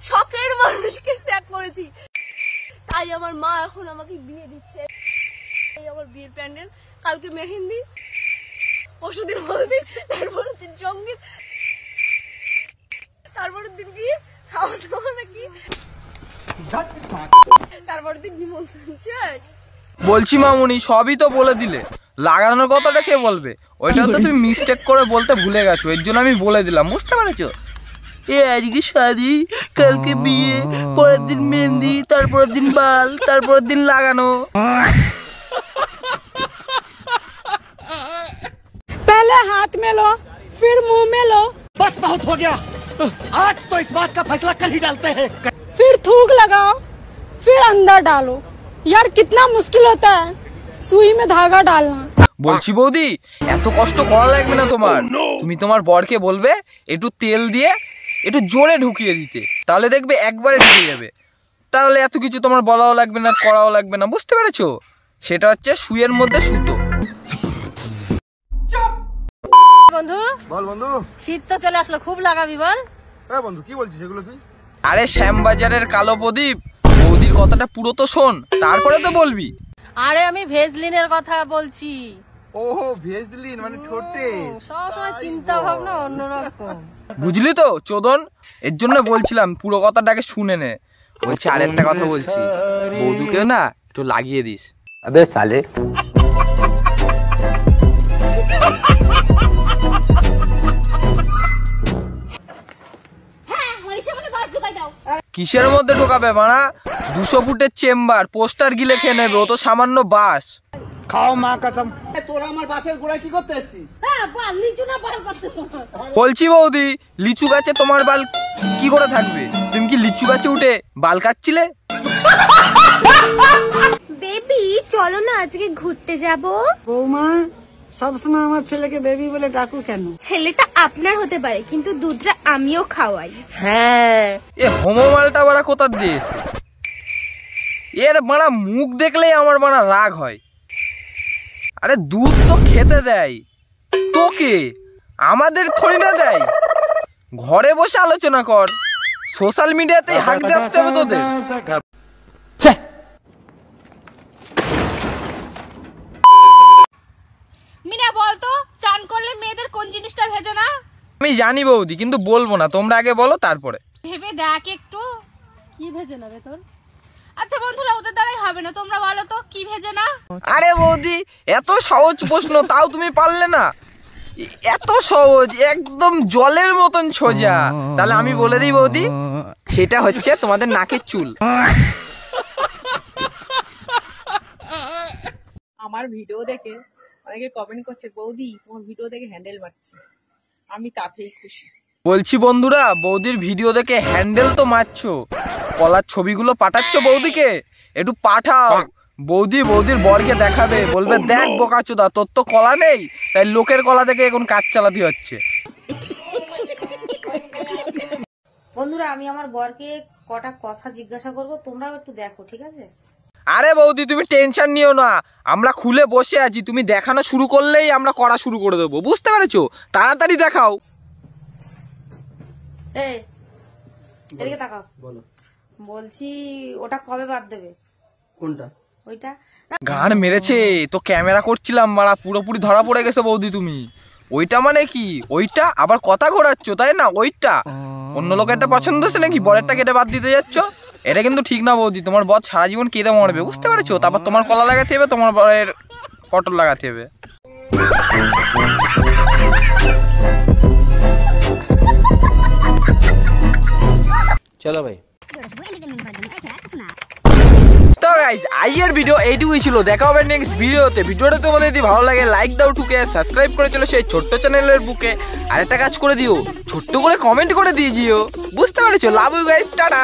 শখের মানুষকে ত্যাগ করেছি, তাই আমার মা এখন আমাকে বিয়ে দিচ্ছে। এই আমার বিয়ের প্যান্ডেল, কালকে মেহেন্দি, পরশুদিন হলদি, তারপরের দিন সঙ্গীত, তারপরের দিন কি খাওয়া দাওয়া নাকি, তারপরের দিন নিমন্ত্রণ শেষ। বলছি মামুনি সবই তো বলে দিলে, লাগানোর কথাটা কে বলবে? ওইটা তো তুমি মিস্টেক করে বলতে ভুলে গেছো, এর জন্য আমি বলে দিলাম, বুঝতে পেরেছো? এ আজকে শাদি, কালকে বিয়ে, পরের দিন মেহেন্দি, তারপরের দিন বাল, তারপরের দিন লাগানো। पहले हाथ में लो, फिर मुंह में लो। बस बहुत हो गया, आज तो इस बात का फैसला कर ही डालते हैं। फिर थूक लगाओ, फिर अंदर डालो। यार कितना मुश्किल होता है सुई में धागा डालना। বলছি বৌদি, এত কষ্ট করা লাগবে না তোমার। তুমি তোমার বরকে বলবে একটু তেল দিয়ে একটু জোরে ঢুকিয়ে দিতে, তাহলে দেখবে একবারে ঢুকে যাবে। তাহলে এত কিছু তোমার বলাও লাগবে না, করাও লাগবে না, বুঝতে পেরেছো? সেটা হচ্ছে সুইয়ের মধ্যে সুতো। বন্ধু বল বন্ধু। শীত তো চলে আসলো, খুব লাগাবি বল। হ্যাঁ বন্ধু, কি বলছিস এগুলো তুই? আরে শ্যামবাজারের কালো প্রদীপ, বৌদির কথাটা পুরো তো শোন, তারপরে তো বলবি। আরে আমি ভেজলিনের কথা বলছি। ওহো, ভেজলিন মানে ঠোঁটে। সবসময় চিন্তা ভাবনা অন্যরকম, বুঝলি তো চোদন? এর জন্য বলছিলাম পুরো কথাটাকে শুনে নে। বলছি আরেকটা কথা বলছি, বৌদুকে না একটু লাগিয়ে দিস। আবে সালে। কিসের মধ্যে ঢোকাবে মানা? 200 ফুটের চেম্বার, পোস্টার গিলে খেয়ে নেবে, ও তো সামান্য বাস। খাও মা কসম। তোরা আমার বাসের গোড়ায় কি করতে এসেছিস? বলছি বৌদি, লিচু গাছে তোমার বাল কি করে থাকবে? তুমি কি লিচু গাছে উঠে বাল কাটছিলে? বেবি চলো না আজকে ঘুরতে যাব। বৌমা সবসময় আমার ছেলেকে বেবি বলে ডাকু কেন? ছেলেটা আপনার হতে পারে, কিন্তু দুধটা আমিও খাওয়াই। হ্যাঁ, এ হোমো মালটা বাড়া কোথার দেশ? এর বাড়া মুখ দেখলেই আমার বাড়া রাগ হয়। আরে দুধ তো খেতে দেয় তোকে, আমাদের থরি না দেয়। ঘরে বসে আলোচনা কর, সোশ্যাল মিডিয়াতে হাঁকতে আসতে হবে তোদের। মিনা বলতো চান করলে মেয়েদের কোন জিনিসটা ভেজে না? আমি জানি বৌদি, কিন্তু বলবো না, তোমরা আগে বলো তারপরে। ভেবে দেখ একটু, কি ভেজে না রে তোর? আচ্ছা বন্ধুরা, ওদের দ্বারাই হবে না, তোমরা বলো তো কি ভেজে না? আরে বৌদি, এত সহজ প্রশ্ন তাও তুমি পারলে না? এত সহজ, একদম জলের মতন সোজা। তাহলে আমি বলে দিই বৌদি, সেটা হচ্ছে তোমাদের নাকের চুল। আমার ভিডিও দেখে অনেকে কমেন্ট করছে, বৌদি তোমার ভিডিও দেখে হ্যান্ডেল মারছি। আমি তাতেই খুশি। বলছি বন্ধুরা, বৌদির ভিডিও দেখে হ্যান্ডেল তো মারছো, কলার ছবিগুলো পাঠাচ্ছ বৌদিকে, একটু পাঠাও। বৌদি বৌদির বরকে দেখাবে, বলবে দেখ বোকাচোদা, তোর তো কলা নেই, তাই লোকের কলা থেকে এখন কাজ চালাতে হচ্ছে। বন্ধুরা, আমি আমার বরকে কটা কথা জিজ্ঞাসা করব, তোমরাও একটু দেখো, ঠিক আছে? আরে বৌদি তুমি টেনশন নিও না, আমরা খুলে বসে আছি, তুমি দেখানো শুরু করলেই আমরা করা শুরু করে দেবো, বুঝতে পেরেছো? তাড়াতাড়ি দেখাও। এই এদিকে তাকাও। বলো। বলছি ওটা কবে বাদ দেবে? কোনটা? ওইটা। গান মেরেছে তো, ক্যামেরা করছিলাম মারা, পুরোপুরি ধরা পড়ে গেছে বৌদি তুমি। ওইটা মানে কি? ওইটা আবার কথা ঘোরাচ্ছ তাই না? ওইটা অন্য লোকেরটা পছন্দ হচ্ছে নাকি বরেরটা কেটে বাদ দিতে যাচ্ছ? এটা কিন্তু ঠিক না বৌদি, তোমার বর সারা জীবন কেঁদে মরবে, বুঝতে পেরেছো? তারপর তোমার কলা লাগাতে হবে, তোমার বরের পটল লাগাতে হবে। চলো ভাই। তো গাইস, আজকের ভিডিও এইটুকুই ছিল, দেখা হবে নেক্সট ভিডিওতে। ভিডিওটা তোমাদের যদি ভালো লাগে লাইক দাও ঠুকে, সাবস্ক্রাইব করে চলো সেই ছোট্ট চ্যানেলের বুকে। আর একটা কাজ করে দিও, ছোট্ট করে কমেন্ট করে দিয়ে দিও, বুঝতে পেরেছো? Love you guys, tata.